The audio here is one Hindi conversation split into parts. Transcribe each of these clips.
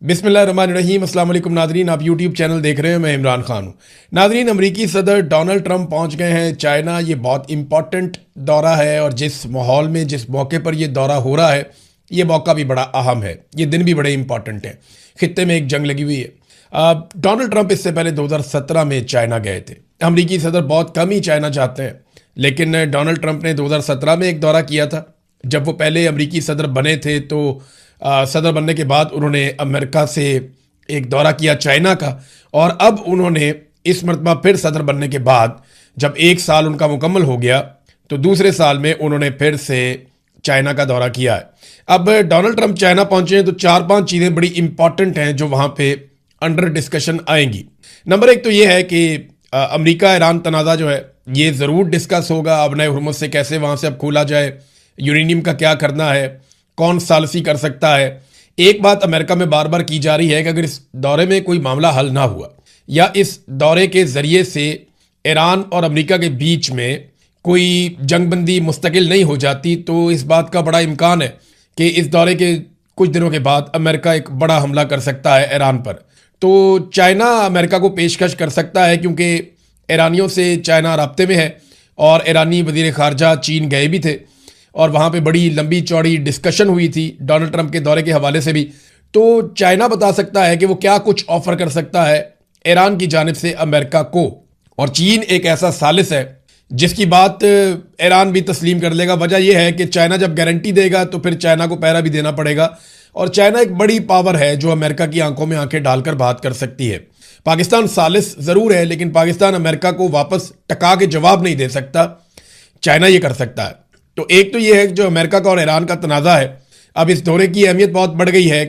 बिस्मिल्लाहिर्रहमानिर्रहीम। अस्सलाम वालेकुम नादरीन, आप यूट्यूब चैनल देख रहे हैं। मैं इमरान खान हूँ। नादरीन, अमरीकी सदर डोनाल्ड ट्रंप पहुँच गए हैं चाइना। ये बहुत इंपॉर्टेंट दौरा है और जिस माहौल में जिस मौके पर ये दौरा हो रहा है, ये मौका भी बड़ा अहम है, ये दिन भी बड़े इंपॉर्टेंट है। खित्ते में एक जंग लगी हुई है। डोनाल्ड ट्रंप इससे पहले 2017 में चाइना गए थे। अमरीकी सदर बहुत कम ही चाइना जाते हैं, लेकिन डोनाल्ड ट्रंप ने 2017 में एक दौरा किया था। जब वो पहले अमरीकी सदर बने थे तो सदर बनने के बाद उन्होंने अमेरिका से एक दौरा किया चाइना का, और अब उन्होंने इस मरतबा फिर सदर बनने के बाद जब एक साल उनका मुकम्मल हो गया तो दूसरे साल में उन्होंने फिर से चाइना का दौरा किया है। अब डोनाल्ड ट्रंप चाइना पहुंचे हैं तो 4-5 चीज़ें बड़ी इंपॉर्टेंट हैं जो वहाँ पे अंडर डिस्कशन आएंगी। नंबर एक तो ये है कि अमेरिका ईरान तनाज़ा जो है ये ज़रूर डिस्कस होगा। अब नए हुर्मुज़ से कैसे वहाँ से अब खोला जाए, यूरेनियम का क्या करना है, कौन सालसी कर सकता है। एक बात अमेरिका में बार बार की जा रही है कि अगर इस दौरे में कोई मामला हल ना हुआ या इस दौरे के ज़रिए से ईरान और अमेरिका के बीच में कोई जंगबंदी मुस्तकिल नहीं हो जाती, तो इस बात का बड़ा इम्कान है कि इस दौरे के कुछ दिनों के बाद अमेरिका एक बड़ा हमला कर सकता है ईरान पर। तो चाइना अमेरिका को पेशकश कर सकता है, क्योंकि ईरानियों से चाइना राब्ते में है और ईरानी वज़ीर ख़ारजा चीन गए भी थे और वहाँ पे बड़ी लंबी चौड़ी डिस्कशन हुई थी डोनाल्ड ट्रंप के दौरे के हवाले से भी। तो चाइना बता सकता है कि वो क्या कुछ ऑफर कर सकता है ईरान की जानिब से अमेरिका को। और चीन एक ऐसा सालिस है जिसकी बात ईरान भी तस्लीम कर लेगा। वजह यह है कि चाइना जब गारंटी देगा तो फिर चाइना को पहरा भी देना पड़ेगा, और चाइना एक बड़ी पावर है जो अमेरिका की आंखों में आंखें डालकर बात कर सकती है। पाकिस्तान सालिस ज़रूर है, लेकिन पाकिस्तान अमेरिका को वापस टका के जवाब नहीं दे सकता, चाइना ये कर सकता है। तो एक तो ये है कि जो अमेरिका का और ईरान का तनाज़ा है, अब इस दौरे की अहमियत बहुत बढ़ गई है।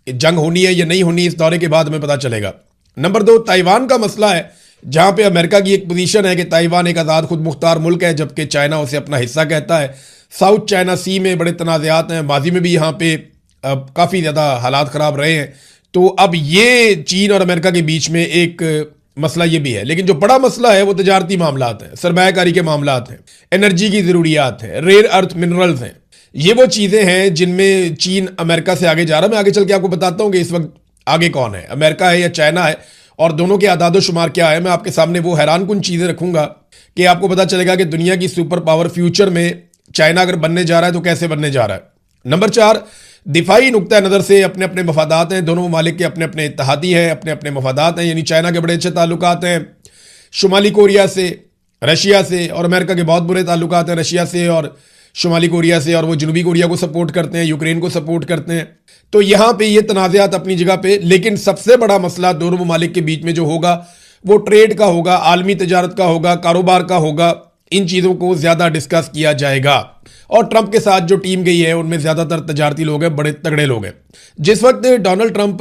जंग होनी है या नहीं होनी, इस दौरे के बाद हमें पता चलेगा। नंबर 2, ताइवान का मसला है, जहाँ पे अमेरिका की एक पोजीशन है कि ताइवान एक आज़ाद खुद मुख्तार मुल्क है, जबकि चाइना उसे अपना हिस्सा कहता है। साउथ चाइना सी में बड़े तनाज़ात हैं, माजी में भी यहाँ पे काफ़ी ज़्यादा हालात ख़राब रहे हैं। तो अब ये चीन और अमेरिका के बीच में एक मसला ये भी है। लेकिन जो बड़ा मसला है वो तजारती मामलात हैं, सरमायाकारी के मामलात हैं, एनर्जी की ज़रूरियात हैं, रेयर अर्थ मिनरल्स हैं। ये वो चीज़ें हैं जिनमें चीन अमेरिका से आगे जा रहा है। मैं आगे चल के आपको बताता हूँ कि इस वक्त आगे कौन है, अमेरिका है या चाइना है, और दोनों के आदादो शुमार क्या है। मैं आपके सामने वो हैरान कुन चीज़ें रखूंगा कि आपको पता चलेगा कि दुनिया की सुपर पावर फ्यूचर में चाइना अगर बनने जा रहा है तो कैसे बनने जा रहा है। नंबर 4, दिफाई नुक्ता नज़र से अपने अपने मफादात हैं। दोनों ममालिक के अपने अपने इत्तेहादी हैं, अपने अपने मफादात हैं। यानी चाइना के बड़े अच्छे ताल्लुकात हैं शुमाली कोरिया से, रशिया से, और अमेरिका के बहुत बुरे ताल्लुकात हैं रशिया से और शुमाली कोरिया से, और वो जनूबी कोरिया को सपोर्ट करते हैं, यूक्रेन को सपोर्ट करते हैं। तो यहाँ पे ये तनाज़ात अपनी जगह पे, लेकिन सबसे बड़ा मसला दोनों ममालिक के बीच में जो होगा वो ट्रेड का होगा, आलमी तजारत का होगा, कारोबार का होगा। इन चीज़ों को ज़्यादा डिस्कस किया जाएगा। और ट्रंप के साथ जो टीम गई है उनमें ज़्यादातर तजारती लोग हैं, बड़े तगड़े लोग हैं। जिस वक्त डोनाल्ड ट्रंप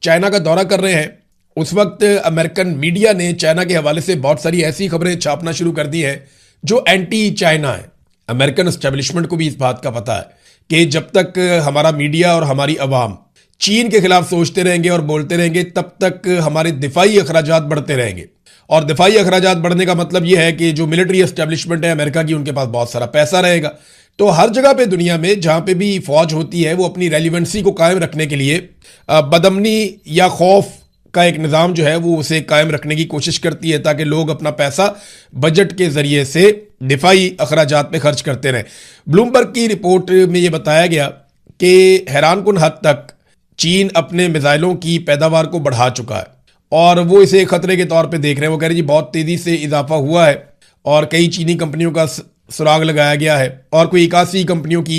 चाइना का दौरा कर रहे हैं उस वक्त अमेरिकन मीडिया ने चाइना के हवाले से बहुत सारी ऐसी खबरें छापना शुरू कर दी हैं जो एंटी चाइना है। अमेरिकन एस्टेब्लिशमेंट को भी इस बात का पता है कि जब तक हमारा मीडिया और हमारी अवाम चीन के खिलाफ सोचते रहेंगे और बोलते रहेंगे, तब तक हमारे दिफाई अखराजात बढ़ते रहेंगे। और दिफाई अखराजात बढ़ने का मतलब यह है कि जो मिलिट्री एस्टेब्लिशमेंट है अमेरिका की, उनके पास बहुत सारा पैसा रहेगा। तो हर जगह पे दुनिया में जहाँ पे भी फौज होती है वो अपनी रेलिवेंसी को कायम रखने के लिए बदमनी या खौफ का एक निज़ाम जो है वो उसे कायम रखने की कोशिश करती है, ताकि लोग अपना पैसा बजट के ज़रिए से दिफाई अखराजात पे खर्च करते रहें। ब्लूमबर्ग की रिपोर्ट में ये बताया गया कि हैरानकुन हद तक चीन अपने मिसाइलों की पैदावार को बढ़ा चुका है और वो इसे खतरे के तौर पे देख रहे हैं। वो कह रहे जी बहुत तेज़ी से इजाफा हुआ है और कई चीनी कंपनियों का सुराग लगाया गया है, और कोई 81 कंपनियों की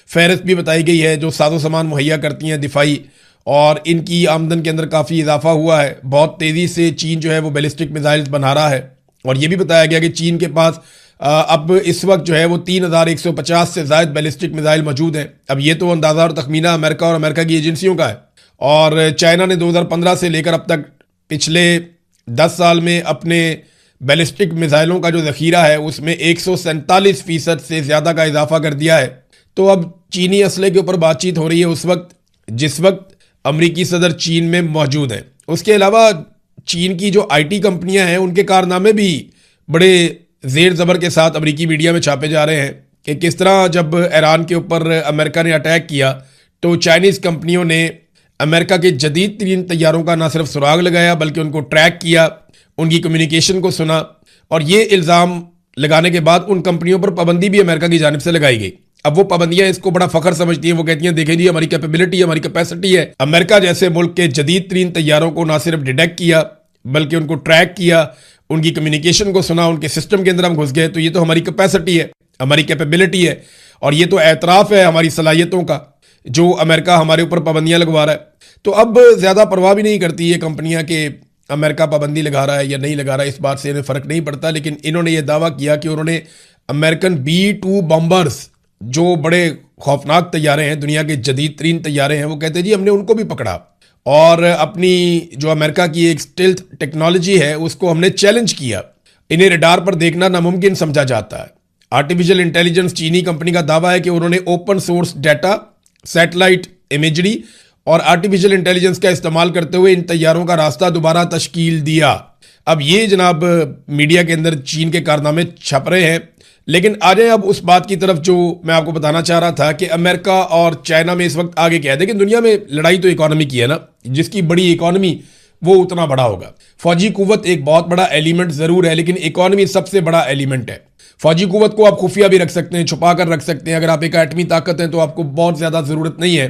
फहरिस्त भी बताई गई है जो साजो सामान मुहैया करती हैं दिफाई, और इनकी आमदन के अंदर काफ़ी इजाफा हुआ है। बहुत तेज़ी से चीन जो है वो बैलिस्टिक मिसाइल्स बना रहा है, और ये भी बताया गया कि चीन के पास अब इस वक्त जो है वो 3150 से ज़ायद बैलिस्टिक मिसाइल मौजूद हैं। अब ये तो अंदाज़ा और तखमीना अमेरिका और अमेरिका की एजेंसियों का है। और चाइना ने 2015 से लेकर अब तक पिछले 10 साल में अपने बैलिस्टिक मिसाइलों का जो ज़ख़ीरा है उसमें 147% से ज़्यादा का इजाफा कर दिया है। तो अब चीनी असले के ऊपर बातचीत हो रही है उस वक्त जिस वक्त अमरीकी सदर चीन में मौजूद हैं। उसके अलावा चीन की जो IT कंपनियां हैं उनके कारनामे भी बड़े ज़ेर ज़बर के साथ अमरीकी मीडिया में छापे जा रहे हैं कि किस तरह जब ईरान के ऊपर अमेरिका ने अटैक किया तो चाइनीज़ कंपनियों ने अमेरिका के जदीद तरीन तैयारों का ना सिर्फ सुराग लगाया बल्कि उनको ट्रैक किया, उनकी कम्युनिकेशन को सुना, और ये इल्ज़ाम लगाने के बाद उन कंपनियों पर पाबंदी भी अमेरिका की जानिब से लगाई गई। अब वो पाबंदियां इसको बड़ा फखर समझती हैं, वो कहती हैं देखें जी हमारी कैपेबिलिटी है, हमारी कैपेसिटी है। अमेरिका जैसे मुल्क के जदीद तरीन तैयारों को ना सिर्फ डिटेक्ट किया बल्कि उनको ट्रैक किया, उनकी कम्युनिकेशन को सुना, उनके सिस्टम के अंदर हम घुस गए, तो ये तो हमारी कैपेसिटी है, हमारी कैपेबिलिटी है, और ये तो एतराफ़ है हमारी सलाहियतों का जो अमेरिका हमारे ऊपर पाबंदियां लगवा रहा है। तो अब ज़्यादा परवाह भी नहीं करती ये कंपनियां कि अमेरिका पाबंदी लगा रहा है या नहीं लगा रहा है, इस बात से इन्हें फ़र्क नहीं पड़ता। लेकिन इन्होंने ये दावा किया कि उन्होंने अमेरिकन B-2 बॉम्बर्स, जो बड़े खौफनाक तैयारे हैं, दुनिया के जदीद तरीन तैयारे हैं, वो कहते हैं जी हमने उनको भी पकड़ा और अपनी जो अमेरिका की एक स्टिल्थ टेक्नोलॉजी है उसको हमने चैलेंज किया। इन्हें रडार पर देखना नामुमकिन समझा जाता है। आर्टिफिशियल इंटेलिजेंस चीनी कंपनी का दावा है कि उन्होंने open source data, satellite imagery और आर्टिफिशियल इंटेलिजेंस का इस्तेमाल करते हुए इन तैयारों का रास्ता दोबारा तश्कील दिया। अब ये जनाब मीडिया के अंदर चीन के कारनामे छप रहे हैं, लेकिन आ जाए अब उस बात की तरफ जो मैं आपको बताना चाह रहा था कि अमेरिका और चाइना में इस वक्त आगे क्या है। देखिए दुनिया में लड़ाई तो इकोनॉमी की है ना, जिसकी बड़ी इकोनॉमी वो उतना बड़ा होगा। फौजी कुव्वत एक बहुत बड़ा एलिमेंट जरूर है, लेकिन इकोनॉमी सबसे बड़ा एलिमेंट है। फौजी कुव्वत को आप खुफिया भी रख सकते हैं, छुपा कर रख सकते हैं। अगर आप एक एटमी ताकत हैं तो आपको बहुत ज्यादा जरूरत नहीं है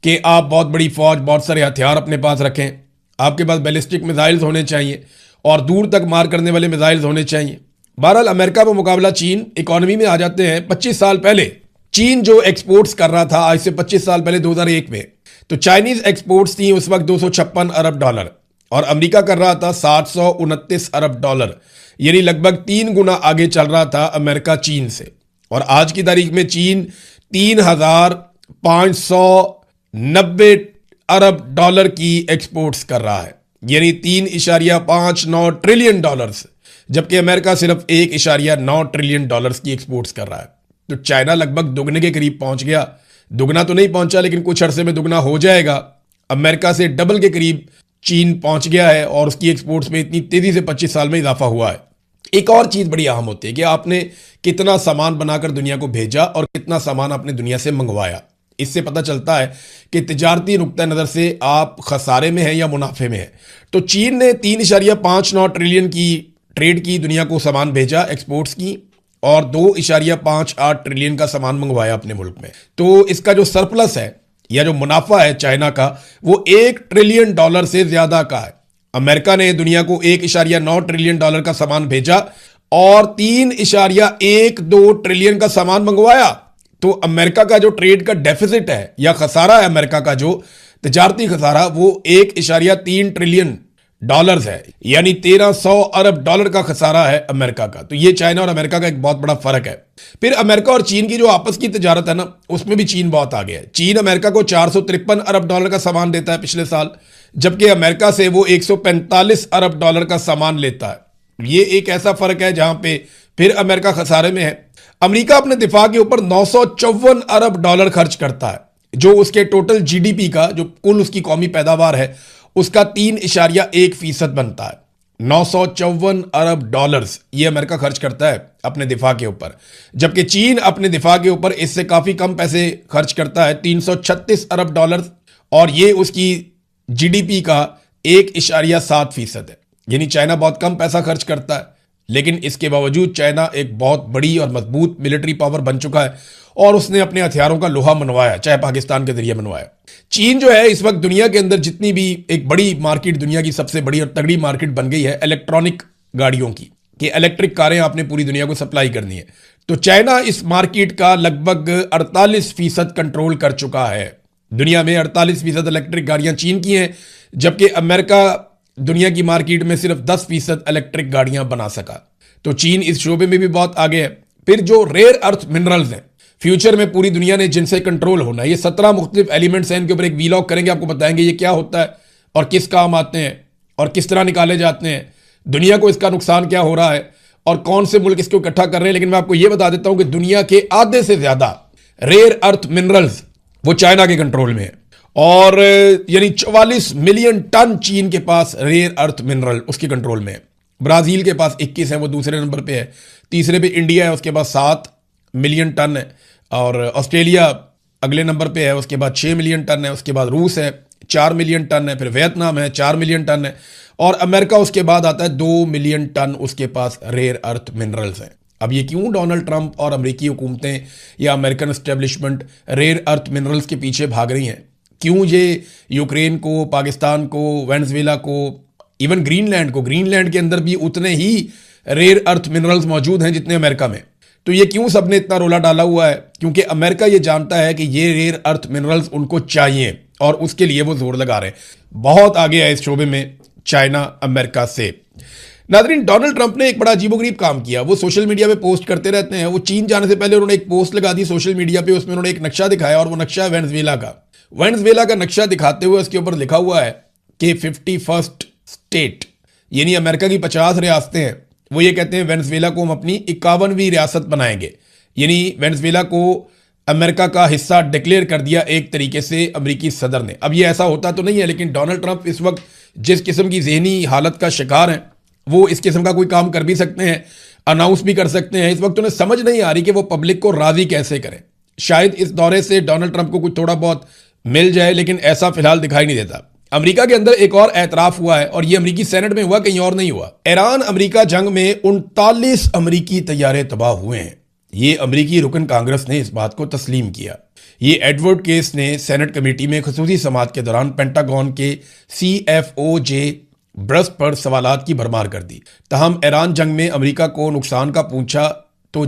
कि आप बहुत बड़ी फौज, बहुत सारे हथियार अपने पास रखें। आपके पास बैलिस्टिक मिसाइल्स होने चाहिए और दूर तक मार करने वाले मिसाइल्स होने चाहिए। बहरहाल अमेरिका पर मुकाबला चीन इकोनॉमी में आ जाते हैं। 25 साल पहले चीन जो एक्सपोर्ट्स कर रहा था, आज से 25 साल पहले 2001 में, तो चाइनीज एक्सपोर्ट्स थी उस वक्त $256 अरब और अमेरिका कर रहा था $729 अरब, यानी लगभग 3 गुना आगे चल रहा था अमेरिका चीन से। और आज की तारीख में चीन $3,590 अरब की एक्सपोर्ट्स कर रहा है, यानी $3.59 ट्रिलियन, जबकि अमेरिका सिर्फ $1.9 ट्रिलियन की एक्सपोर्ट्स कर रहा है। तो चाइना लगभग दुगने के करीब पहुंच गया। दुगना तो नहीं पहुंचा लेकिन कुछ अरसे में दुगना हो जाएगा। अमेरिका से डबल के करीब चीन पहुंच गया है और उसकी एक्सपोर्ट्स में इतनी तेजी से 25 साल में इजाफा हुआ है। एक और चीज बड़ी अहम होती है कि आपने कितना सामान बनाकर दुनिया को भेजा और कितना सामान आपने दुनिया से मंगवाया। इससे पता चलता है कि तिजारती नुक्ता नज़र से आप खसारे में हैं या मुनाफे में हैं। तो चीन ने 3.59 ट्रिलियन की ट्रेड की, दुनिया को सामान भेजा एक्सपोर्ट्स की, और 2.58 ट्रिलियन का सामान मंगवाया अपने मुल्क में। तो इसका जो सरप्लस है या जो मुनाफा है चाइना का, वो $1 ट्रिलियन से ज्यादा का है। अमेरिका ने दुनिया को $1.9 ट्रिलियन का सामान भेजा और 3.12 ट्रिलियन का सामान मंगवाया। तो अमेरिका का जो ट्रेड का डेफिसिट है या खसारा है, अमेरिका का जो तिजारती खसारा, वो $1.3 ट्रिलियन है, यानी $1300 अरब का खसारा है अमेरिका का। तो ये चाइना और अमेरिका का एक बहुत बड़ा फर्क है। फिर अमेरिका और चीन की जो आपस की तिजारत है ना, उसमें भी चीन बहुत आगे है। चीन अमेरिका को $453 अरब का सामान देता है पिछले साल, जबकि अमेरिका से वो $145 अरब का सामान लेता है। ये एक ऐसा फर्क है जहां पे फिर अमेरिका खसारे में है। अमेरिका अपने दिफा के ऊपर $954 अरब खर्च करता है, जो उसके टोटल GDP का, जो कुल उसकी कौमी पैदावार है, उसका 3.1% बनता है। $954 अरब ये अमेरिका खर्च करता है अपने दिफा के ऊपर, जबकि चीन अपने दिफा के ऊपर इससे काफी कम पैसे खर्च करता है, $336 अरब, और ये उसकी GDP का 1.7% है। यानी चाइना बहुत कम पैसा खर्च करता है, लेकिन इसके बावजूद चाइना एक बहुत बड़ी और मजबूत मिलिट्री पावर बन चुका है और उसने अपने हथियारों का लोहा मनवाया, चाहे पाकिस्तान के जरिए मनवाया। चीन जो है इस वक्त दुनिया के अंदर जितनी भी एक बड़ी मार्केट, दुनिया की सबसे बड़ी और तगड़ी मार्केट बन गई है इलेक्ट्रॉनिक गाड़ियों की, कि इलेक्ट्रिक कारें आपने पूरी दुनिया को सप्लाई करनी है। तो चाइना इस मार्केट का लगभग 48% कंट्रोल कर चुका है। दुनिया में 48% इलेक्ट्रिक गाड़ियां चीन की हैं, जबकि अमेरिका दुनिया की मार्केट में सिर्फ 10% इलेक्ट्रिक गाड़ियां बना सका। तो चीन इस शोबे में भी बहुत आगे है। फिर जो रेयर अर्थ मिनरल्स हैं, फ्यूचर में पूरी दुनिया ने जिनसे कंट्रोल होना है, ये 17 मुख्तलिफ एलिमेंट्स हैं। इनके ऊपर एक वीलॉग करेंगे, आपको बताएंगे ये क्या होता है और किस काम आते हैं और किस तरह निकाले जाते हैं, दुनिया को इसका नुकसान क्या हो रहा है और कौन से मुल्क इसको इकट्ठा कर रहे हैं। लेकिन मैं आपको ये बता देता हूं कि दुनिया के आधे से ज्यादा रेयर अर्थ मिनरल्स वो चाइना के कंट्रोल में है, और यानी 44 मिलियन टन चीन के पास रेयर अर्थ मिनरल उसके कंट्रोल में है। ब्राजील के पास 21 है, वो दूसरे नंबर पे है। तीसरे पे इंडिया है, उसके पास 7 मिलियन टन है, और ऑस्ट्रेलिया अगले नंबर पे है, उसके बाद 6 मिलियन टन है, उसके बाद रूस है 4 मिलियन टन है, फिर वियतनाम है 4 मिलियन टन है, और अमेरिका उसके बाद आता है 2 मिलियन टन उसके पास रेयर अर्थ मिनरल्स हैं। अब ये क्यों डोनाल्ड ट्रंप और अमेरिकी हुकूमतें या American establishment rare earth minerals के पीछे भाग रही हैं? क्यों ये यूक्रेन को, पाकिस्तान को, वेनेजुएला को, इवन ग्रीनलैंड के अंदर भी उतने ही रेयर अर्थ मिनरल्स मौजूद हैं जितने अमेरिका में। तो ये क्यों सबने इतना रोला डाला हुआ है? क्योंकि अमेरिका ये जानता है कि ये रेयर अर्थ मिनरल्स उनको चाहिए और उसके लिए वो जोर लगा रहे हैं। बहुत आगे है इस शोबे में चाइना अमेरिका से। नाज़रीन, डोनाल्ड ट्रंप ने एक बड़ा अजीबोगरीब काम किया। वो सोशल मीडिया पे पोस्ट करते रहते हैं। वो चीन जाने से पहले उन्होंने एक पोस्ट लगा दी सोशल मीडिया पे, उसमें उन्होंने एक नक्शा दिखाया और वो नक्शा है वेनेजुएला का नक्शा दिखाते हुए उसके ऊपर लिखा हुआ है कि 51st स्टेट, यानी अमेरिका की 50 रियासतें हैं। वो ये कहते हैं वेनेजुएला को हम अपनी 51वीं रियासत बनाएंगे, यानी वेनेजुएला को अमेरिका का हिस्सा डिक्लेयर कर दिया एक तरीके से अमेरिकी सदर ने। अब ये ऐसा होता तो नहीं है, लेकिन डोनाल्ड ट्रंप इस वक्त जिस किस्म की जहनी हालत का शिकार हैं, वो इस किस्म का कोई काम कर भी सकते हैं, अनाउंस भी कर सकते हैं। इस वक्त उन्हें समझ नहीं आ रही कि वो पब्लिक को राजी कैसे करें। शायद इस दौरे से डोनाल्ड ट्रंप को कुछ थोड़ा बहुत मिल जाए, लेकिन ऐसा फिलहाल दिखाई नहीं देता। अमेरिका के अंदर एक और एतराफ हुआ है और ये अमेरिकी सेनेट में हुआ, कहीं और नहीं हुआ। ईरान अमेरिका जंग में 39 अमेरिकी तैयारे तबाह हुए हैं। ये अमेरिकी रुकन कांग्रेस ने इस बात को तस्लीम किया। ये एडवर्ड केस ने सेनेट कमेटी में खसूसी समाअत के दौरान पेंटागन के CFO ब्रस्ट पर सवालात की भरमार कर दी। तहम ईरान जंग में अमेरिका को नुकसान का पूछा तो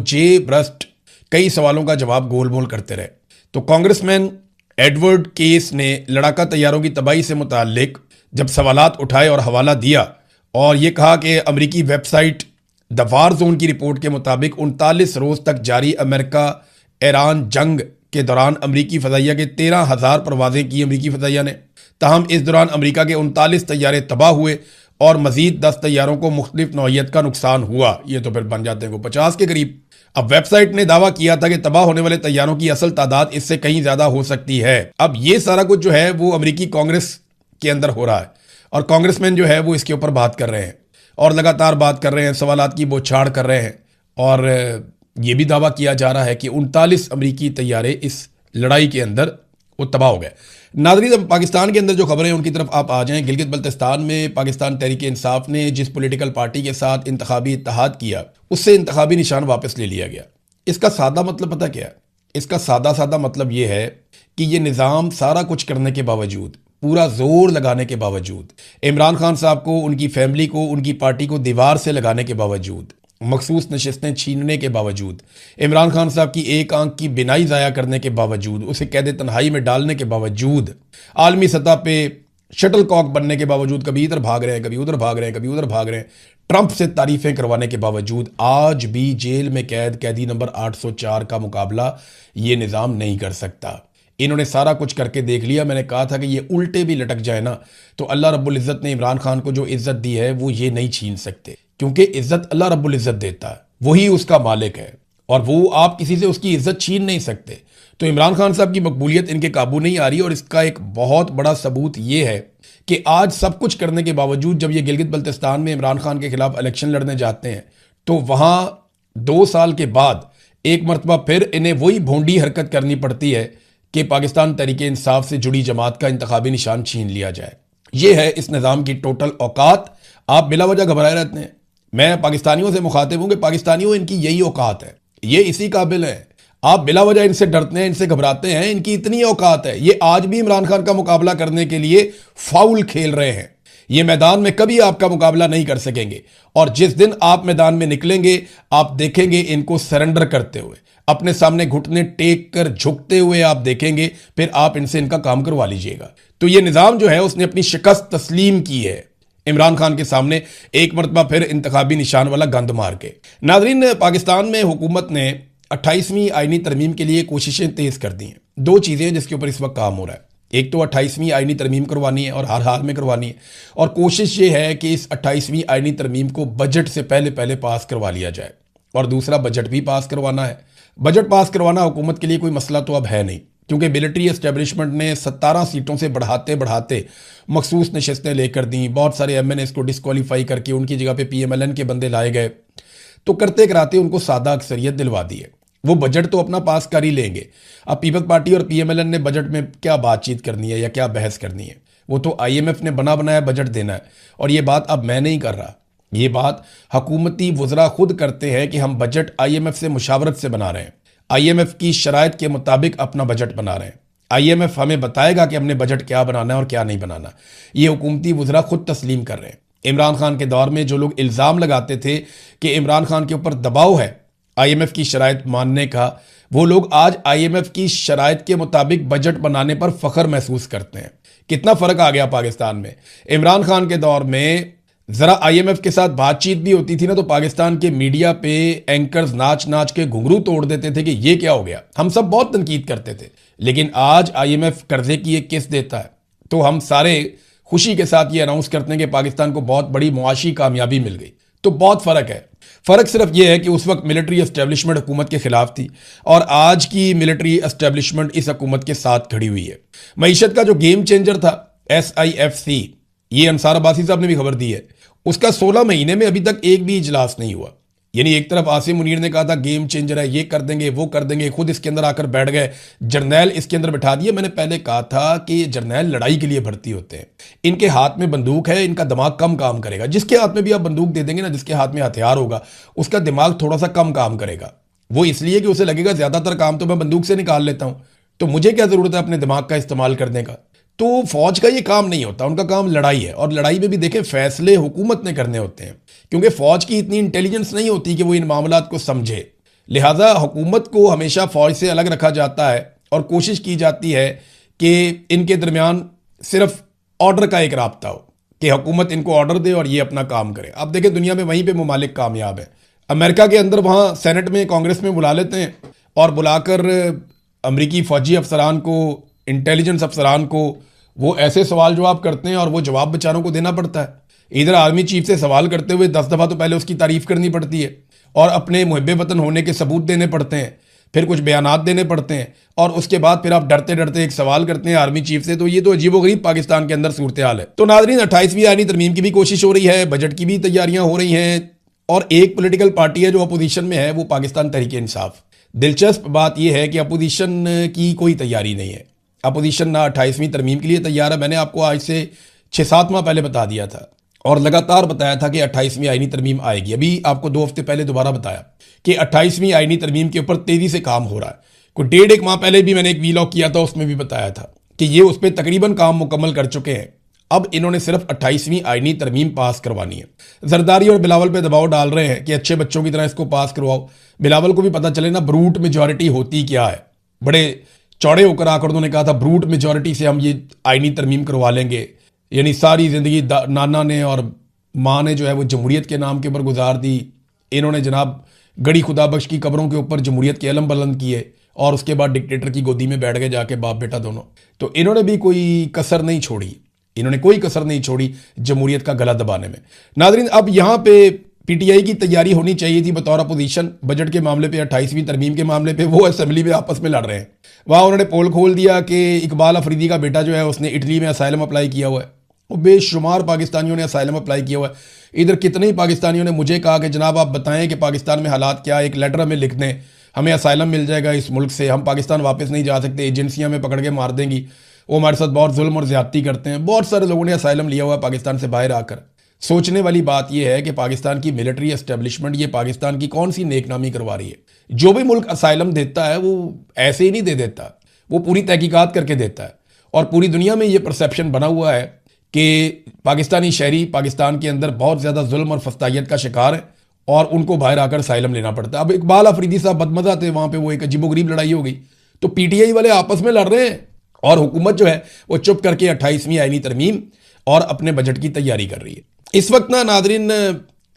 ब्रस्ट कई सवालों का जवाब गोल मोल करते रहे। तो कांग्रेसमैन एडवर्ड केस ने लड़ाका तैयारों की तबाही से मुताल्लिक जब सवालात उठाए और हवाला दिया और ये कहा कि अमेरिकी वेबसाइट द वार जोन की रिपोर्ट के मुताबिक 39 रोज तक जारी अमेरिका ईरान जंग के दौरान अमेरिकी फजाइया के 13,000 परवाजें की अमेरिकी फजाइया ने। ताहम इस दौरान अमेरिका के 39 तैयारे तबाह हुए और मजीद 10 तैयारों को मुख्तलिफ नौइयत का नुकसान हुआ। ये तो फिर बन जाते हैं 50 के करीब। अब वेबसाइट ने दावा किया था कि तबाह होने वाले तैयारों की असल तादाद इससे कहीं ज्यादा हो सकती है। अब ये सारा कुछ जो है वो अमेरिकी कांग्रेस के अंदर हो रहा है और कांग्रेसमैन जो है वो इसके ऊपर बात कर रहे हैं और लगातार बात कर रहे हैं, सवालात की बौछार कर रहे हैं और ये भी दावा किया जा रहा है कि 39 अमेरिकी तैयारे इस लड़ाई के अंदर वो तबाह हो गए। नाज़रीन, अब पाकिस्तान के अंदर जो खबरें हैं उनकी तरफ आप आ जाएं। गिलगित बल्तिस्तान में पाकिस्तान तहरीक इंसाफ ने जिस पॉलिटिकल पार्टी के साथ इंतखाबी इत्तेहाद किया उससे इंतखाबी निशान वापस ले लिया गया। इसका सादा मतलब पता क्या है? इसका सादा मतलब ये है कि ये निज़ाम सारा कुछ करने के बावजूद, पूरा जोर लगाने के बावजूद, इमरान खान साहब को, उनकी फैमिली को, उनकी पार्टी को दीवार से लगाने के बावजूद, मखसूस नशिस्तें छीनने के बावजूद, इमरान खान साहब की एक आंख की बिनाई ज़ाया करने के बावजूद, उसे कैद तन्हाई में डालने के बावजूद, आलमी सतह पे शटल कॉक बनने के बावजूद, कभी इधर भाग रहे हैं, कभी उधर भाग रहे हैं, कभी उधर भाग रहे हैं, ट्रंप से तारीफें करवाने के बावजूद आज भी जेल में कैदी नंबर 804 का मुकाबला ये निज़ाम नहीं कर सकता। इन्होंने सारा कुछ करके देख लिया। मैंने कहा था कि ये उल्टे भी लटक जाए ना तो अल्लाह रब्बुल इज़्ज़त ने इमरान खान को जो इज़्ज़त दी है वो ये नहीं छीन सकते, क्योंकि इज़्ज़त अल्लाह रब्बुल इज़्ज़त देता है, वही उसका मालिक है और वो आप किसी से उसकी इज़्ज़त छीन नहीं सकते। तो इमरान खान साहब की मकबूलियत इनके काबू नहीं आ रही और इसका एक बहुत बड़ा सबूत ये है कि आज सब कुछ करने के बावजूद जब ये गिलगित बल्तिस्तान में इमरान खान के खिलाफ इलेक्शन लड़ने जाते हैं तो वहाँ 2 साल के बाद एक मरतबा फिर इन्हें वही भोंडी हरकत करनी पड़ती है कि पाकिस्तान तहरीक इंसाफ से जुड़ी जमात का इंतखाबी निशान छीन लिया जाए। ये है इस निज़ाम की टोटल औकात। आप बिला वजह घबराए रहते हैं। मैं पाकिस्तानियों से मुखातिब हूँ कि पाकिस्तानियों इनकी यही औकात है, ये इसी काबिल है। आप बिला वजह इनसे डरते हैं, इनसे घबराते हैं, इनकी इतनी औकात है। ये आज भी इमरान खान का मुकाबला करने के लिए फाउल खेल रहे हैं। ये मैदान में कभी आपका मुकाबला नहीं कर सकेंगे और जिस दिन आप मैदान में निकलेंगे आप देखेंगे इनको सरेंडर करते हुए, अपने सामने घुटने टेक कर झुकते हुए आप देखेंगे, फिर आप इनसे इनका काम करवा लीजिएगा। तो ये निज़ाम जो है उसने अपनी शिकस्त तस्लीम की है इमरान खान के सामने एक मरतबा फिर इंतखाबी निशान वाला गंद मार के। नाज़रीन, पाकिस्तान में हुकूमत ने 28वीं आईनी तरमीम के लिए कोशिशें तेज कर दी हैं। 2 चीज़ें जिसके ऊपर इस वक्त काम हो रहा है, एक तो 28वीं आईनी तरमीम करवानी है और हर हाल में करवानी है और कोशिश ये है कि इस 28वीं आईनी तरमीम को बजट से पहले पास करवा लिया जाए और दूसरा बजट भी पास करवाना है। बजट पास करवाना हुकूमत के लिए कोई मसला तो अब है नहीं, क्योंकि मिलिट्री एस्टेब्लिशमेंट ने 17 सीटों से बढ़ाते मखसूस नशस्तें लेकर दी। बहुत सारे MNAs को डिस्क्वालीफाई करके उनकी जगह पे PMLN के बंदे लाए गए। तो करते कराते उनको सादा अक्सरियत दिलवा दी है। वो बजट तो अपना पास कर ही लेंगे। अब पीपल्स पार्टी और PMLN ने बजट में क्या बातचीत करनी है या क्या बहस करनी है? वो तो आईएमएफ ने बना बनाया बजट देना है। और ये बात अब मैं नहीं कर रहा, ये बात हुकूमती वज़रा खुद करते हैं कि हम बजट आईएमएफ से मुशावरत से बना रहे हैं, आईएमएफ की शराइत के मुताबिक अपना बजट बना रहे हैं। आईएमएफ हमें बताएगा कि हमने बजट क्या बनाना है और क्या नहीं बनाना। ये हुकूमती वज़रा खुद तस्लीम कर रहे हैं। इमरान खान के दौर में जो लोग इल्ज़ाम लगाते थे कि इमरान खान के ऊपर दबाव है आईएमएफ की शराइत मानने का, वो लोग आज आईएमएफ की शराइत के मुताबिक बजट बनाने पर फख्र महसूस करते हैं। कितना फ़र्क आ गया पाकिस्तान में। इमरान खान के दौर में ज़रा आईएमएफ के साथ बातचीत भी होती थी ना, तो पाकिस्तान के मीडिया पे एंकर्स नाच नाच के घुंघरू तोड़ देते थे कि ये क्या हो गया। हम सब बहुत तनकीद करते थे। लेकिन आज आईएमएफ कर्जे की एक किस्त देता है तो हम सारे खुशी के साथ ये अनाउंस करते हैं कि पाकिस्तान को बहुत बड़ी मुआशी कामयाबी मिल गई। तो बहुत फ़र्क है। फ़र्क सिर्फ ये है कि उस वक्त मिलिट्री एस्टेब्लिशमेंट हुकूमत के खिलाफ थी और आज की मिलिट्री एस्टेब्लिशमेंट इस हुकूमत के साथ खड़ी हुई है। मईशत का जो गेम चेंजर था SIFC, ये अंसार अब्बासी साहब ने भी खबर दी है, उसका 16 महीने में अभी तक एक भी इजलास नहीं हुआ। यानी एक तरफ आसिम मुनीर ने कहा था गेम चेंजर है, ये कर देंगे वो कर देंगे, खुद इसके अंदर आकर बैठ गए, जर्नैल इसके अंदर बैठा दिए। मैंने पहले कहा था कि जर्नैल लड़ाई के लिए भर्ती होते हैं, इनके हाथ में बंदूक है, इनका दिमाग कम काम करेगा। जिसके हाथ में भी आप बंदूक दे देंगे ना, जिसके हाथ में हथियार होगा, उसका दिमाग थोड़ा सा कम काम करेगा। वो इसलिए कि उसे लगेगा ज़्यादातर काम तो मैं बंदूक से निकाल लेता हूँ, तो मुझे क्या ज़रूरत है अपने दिमाग का इस्तेमाल करने का। तो फौज का ये काम नहीं होता, उनका काम लड़ाई है। और लड़ाई में भी देखें फैसले हुकूमत ने करने होते हैं, क्योंकि फौज की इतनी इंटेलिजेंस नहीं होती कि वो इन मामलात को समझे। लिहाजा हुकूमत को हमेशा फौज से अलग रखा जाता है और कोशिश की जाती है कि इनके दरमियान सिर्फ ऑर्डर का एक राब्ता हो कि हुकूमत इनको ऑर्डर दे और ये अपना काम करे। अब देखें दुनिया में वहीं पर ममालिक कामयाब है। अमेरिका के अंदर वहाँ सेनेट में कांग्रेस में बुला लेते हैं और बुलाकर अमरीकी फ़ौजी अफसरान को, इंटेलिजेंस अफसरान को वो ऐसे सवाल जवाब करते हैं और वो जवाब बेचारों को देना पड़ता है। इधर आर्मी चीफ से सवाल करते हुए 10 दफ़ा तो पहले उसकी तारीफ करनी पड़ती है और अपने मुहब्बे वतन होने के सबूत देने पड़ते हैं, फिर कुछ बयानात देने पड़ते हैं और उसके बाद फिर आप डरते डरते एक सवाल करते हैं आर्मी चीफ से। तो ये तो अजीबोगरीब पाकिस्तान के अंदर सूरत हाल है। तो नाज़रीन, 28वीं आईनी तरमीम की भी कोशिश हो रही है, बजट की भी तैयारियां हो रही हैं और एक पोलिटिकल पार्टी है जो अपोजिशन में है, वो पाकिस्तान तहरीक इंसाफ। दिलचस्प बात यह है कि अपोजिशन की कोई तैयारी नहीं है। अपोजिशन ना 28वीं तरमीम के लिए तैयार है। मैंने आपको आज से 6-7 माह पहले बता दिया था और लगातार बताया था कि 28वीं आईनी तरमीम आएगी। अभी आपको 2 हफ्ते पहले दोबारा बताया कि 28वीं आईनी तरमीम के ऊपर तेज़ी से काम हो रहा है। कोई 1.5 माह पहले भी मैंने एक वीलॉग किया था, उसमें भी बताया था कि ये उस पर तकरीबन काम मुकम्मल कर चुके हैं। अब इन्होंने सिर्फ 28वीं आईनी तरमीम पास करवानी है। जरदारी और बिलावल पे दबाव डाल रहे हैं कि अच्छे बच्चों की तरह इसको पास करवाओ। बिलावल को भी पता चले ना ब्रूट मेजॉरिटी होती क्या है। बड़े चौड़े होकर आकर उन्होंने कहा था ब्रूट मेजॉरिटी से हम ये आईनी तरमीम करवा लेंगे। यानी सारी ज़िंदगी नाना ने और माँ ने जो है वो जमहूरियत के नाम के ऊपर गुजार दी। इन्होंने जनाब गड़ी खुदा बख्श की कब्रों के ऊपर जमहूरियत के अलम बुलंद किए और उसके बाद डिक्टेटर की गोदी में बैठ गए जाके बाप बेटा दोनों। तो इन्होंने भी कोई कसर नहीं छोड़ी, इन्होंने कोई कसर नहीं छोड़ी जमहूरियत का गला दबाने में। नाज़रीन, अब यहाँ पे पीटीआई की तैयारी होनी चाहिए थी बतौर अपोजिशन बजट के मामले पे, 28वीं तरमीम के मामले पे। वो असेंबली में आपस में लड़ रहे हैं। वहाँ उन्होंने पोल खोल दिया कि इकबाल अफरीदी का बेटा जो है उसने इटली में असाइलम अप्लाई किया हुआ है। वो बेशुमार पाकिस्तानियों ने असाइलम अप्लाई किया हुआ है। इधर कितने ही पाकिस्तानियों ने मुझे कहा कि जनाब आप बताएं कि पाकिस्तान में हालात क्या है, एक लेटर हमें लिख दें, हमें असाइलम मिल जाएगा इस मुल्क से, हम पाकिस्तान वापस नहीं जा सकते, एजेंसियाँ में पकड़ के मार देंगी, वो हमारे साथ बहुत जुल्म और ज्यादती करते हैं। बहुत सारे लोगों ने असाइलम लिया हुआ है पाकिस्तान से बाहर आकर। सोचने वाली बात यह है कि पाकिस्तान की मिलिट्री एस्टेब्लिशमेंट ये पाकिस्तान की कौन सी नेकनामी करवा रही है। जो भी मुल्क असाइलम देता है वो ऐसे ही नहीं दे देता, वो पूरी तहकीकात करके देता है। और पूरी दुनिया में ये परसेप्शन बना हुआ है कि पाकिस्तानी शहरी पाकिस्तान के अंदर बहुत ज़्यादा जुल्म और फस्तायत का शिकार है और उनको बाहर आकर असाइलम लेना पड़ता है। अब इकबाल अफरीदी साहब बदमज़ा थे, वहाँ पे वो एक अजीबोगरीब लड़ाई हो गई। तो पीटीआई वाले आपस में लड़ रहे हैं और हुकूमत जो है वो चुप करके 28वीं आईनी तरमीम और अपने बजट की तैयारी कर रही है। इस वक्त ना नाज़रीन,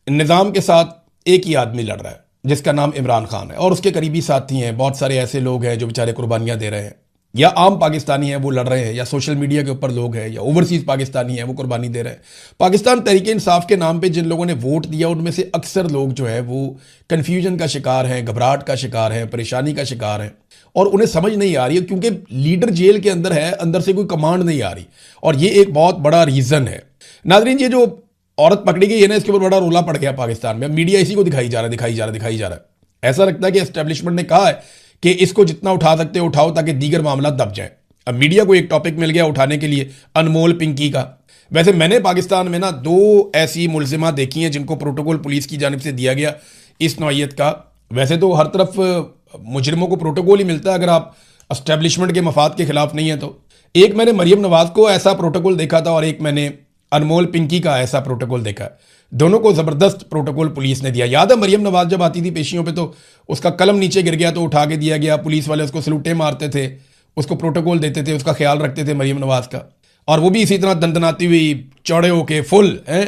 निज़ाम के साथ एक ही आदमी लड़ रहा है जिसका नाम इमरान खान है और उसके करीबी साथी हैं। बहुत सारे ऐसे लोग हैं जो बेचारे कुर्बानियाँ दे रहे हैं, या आम पाकिस्तानी हैं वो लड़ रहे हैं, या सोशल मीडिया के ऊपर लोग हैं, या ओवरसीज़ पाकिस्तानी हैं वो कुर्बानी दे रहे हैं। पाकिस्तान तहरीक इंसाफ के नाम पे जिन लोगों ने वोट दिया उनमें से अक्सर लोग जो है वो कन्फ्यूजन का शिकार हैं, घबराहट का शिकार हैं, परेशानी का शिकार हैं और उन्हें समझ नहीं आ रही है क्योंकि लीडर जेल के अंदर है, अंदर से कोई कमांड नहीं आ रही और ये एक बहुत बड़ा रीज़न है। नाज़रीन, ये जो औरत पकड़ी गई है ना, इसके ऊपर बड़ा रोला पड़ गया पाकिस्तान में। मीडिया इसी को दिखाई जा रहा है। ऐसा लगता है कि एस्टेब्लिशमेंट ने कहा है कि इसको जितना उठा सकते हो उठाओ ताकि दीगर मामला दब जाए। अब मीडिया को एक टॉपिक मिल गया उठाने के लिए, अनमोल पिंकी का। वैसे मैंने पाकिस्तान में ना 2 ऐसी मुलजिमा देखी हैं जिनको प्रोटोकॉल पुलिस की जानिब से दिया गया इस नौइयत का। वैसे तो हर तरफ मुजरिमों को प्रोटोकॉल ही मिलता है अगर आप एस्टेब्लिशमेंट के मफाद के खिलाफ नहीं है तो। एक मैंने मरियम नवाज को ऐसा प्रोटोकॉल देखा था और एक मैंने अनमोल पिंकी का ऐसा प्रोटोकॉल देखा। दोनों को ज़बरदस्त प्रोटोकॉल पुलिस ने दिया। याद है मरियम नवाज जब आती थी पेशियों पे तो उसका कलम नीचे गिर गया तो उठा के दिया गया, पुलिस वाले उसको सलूटे मारते थे, उसको प्रोटोकॉल देते थे, उसका ख्याल रखते थे मरियम नवाज का। और वो भी इसी तरह दंदनाती हुई चौड़े होके फुल हैं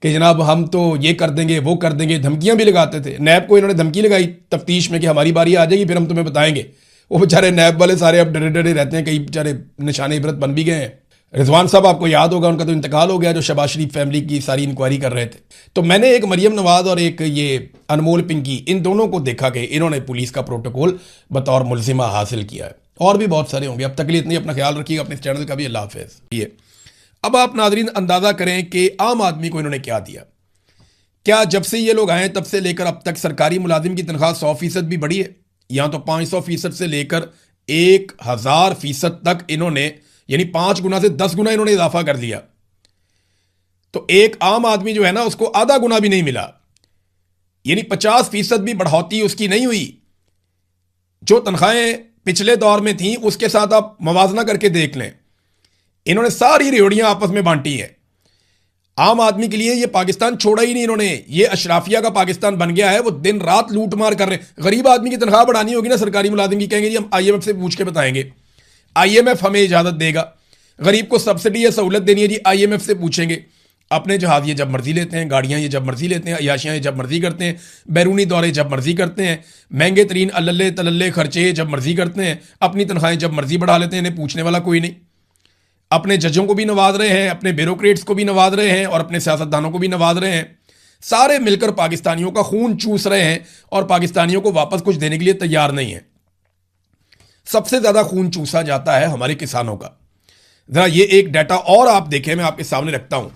कि जनाब हम तो ये कर देंगे वो कर देंगे, धमकियां भी लगाते थे। नैब को इन्होंने धमकी लगाई तफ्तीश में कि हमारी बारी आ जाएगी फिर हम तुम्हें बताएंगे। वो बेचारे नैब वाले सारे अब डरे डरे रहते हैं, कई बेचारे निशाने इबरत बन भी गए हैं। रिजवान साहब आपको याद होगा उनका तो इंतकाल हो गया जो शहबाज शरीफ फैमिली की सारी इंक्वायरी कर रहे थे। तो मैंने एक मरियम नवाज और एक ये अनमोल पिंकी, इन दोनों को देखा कि इन्होंने पुलिस का प्रोटोकॉल बतौर मुलजिमा हासिल किया है। और भी बहुत सारे होंगे। अब तक के लिए इतनी, अपना ख्याल रखिएगा, अपने चैनल का भी अल्लाह हाफिज़। अब आप नाज़रीन अंदाज़ा करें कि आम आदमी को इन्होंने क्या दिया। क्या जब से ये लोग आए तब से लेकर अब तक सरकारी मुलाजिम की तनख्वाह 100% भी बढ़ी है? यहाँ तो 500% से लेकर 1000% तक इन्होंने, यानी 5 गुना से 10 गुना इन्होंने इजाफा कर दिया। तो एक आम आदमी जो है ना उसको आधा गुना भी नहीं मिला, यानी 50% भी बढ़ोतरी उसकी नहीं हुई। जो तनख्वाहें पिछले दौर में थी उसके साथ आप मवाजना करके देख लें, इन्होंने सारी रेवड़ियां आपस में बांटी हैं। आम आदमी के लिए ये पाकिस्तान छोड़ा ही नहीं इन्होंने, ये अशराफिया का पाकिस्तान बन गया है। वो दिन रात लूट मार कर रहे हैं। गरीब आदमी की तनख्वाह बढ़ानी होगी ना सरकारी मुलाजिम की, कहेंगे जी हम IMF से पूछ के बताएंगे, IMF हमें इजाजत देगा। गरीब को सब्सिडी या सहूलत देनी है जी, IMF से पूछेंगे। अपने जहाज ये जब मर्जी लेते हैं, गाड़ियां ये जब मर्जी लेते हैं, अयाशियां ये जब मर्जी करते हैं, बैरूनी दौरे जब मर्जी करते हैं, महंगे तरीन अल्ले तलल्ले खर्चे जब मर्जी करते हैं, अपनी तनख्वाहें जब मर्जी बढ़ा लेते हैं, इन्हें पूछने वाला कोई नहीं। अपने जजों को भी नवाज रहे हैं, अपने ब्यूरोक्रेट्स को भी नवाज रहे हैं और अपने सियासतदानों को भी नवाज रहे हैं। सारे मिलकर पाकिस्तानियों का खून चूस रहे हैं और पाकिस्तानियों को वापस कुछ देने के लिए तैयार नहीं है। सबसे ज्यादा खून चूसा जाता है हमारे किसानों का। जरा ये एक डाटा और आप देखें, मैं आपके सामने रखता हूं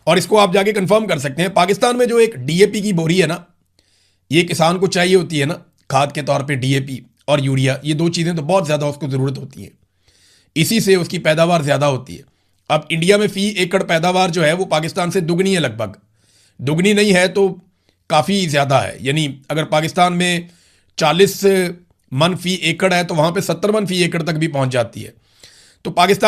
और इसको आप जाके कंफर्म कर सकते हैं। पाकिस्तान में जो एक DAP की बोरी है ना, ये किसान को चाहिए होती है ना खाद के तौर पे, DAP और यूरिया, ये 2 चीजें तो बहुत ज्यादा उसको जरूरत होती है, इसी से उसकी पैदावार ज्यादा होती है। अब इंडिया में फी एकड़ पैदावार जो है वो पाकिस्तान से दुगनी है, लगभग दुगनी नहीं है तो काफी ज्यादा है। यानी अगर पाकिस्तान में 40 मन फी एकड़ है तो वहां पे 70 मन फी एकड़ तक भी पहुंच जाती है। तो पाकिस्तान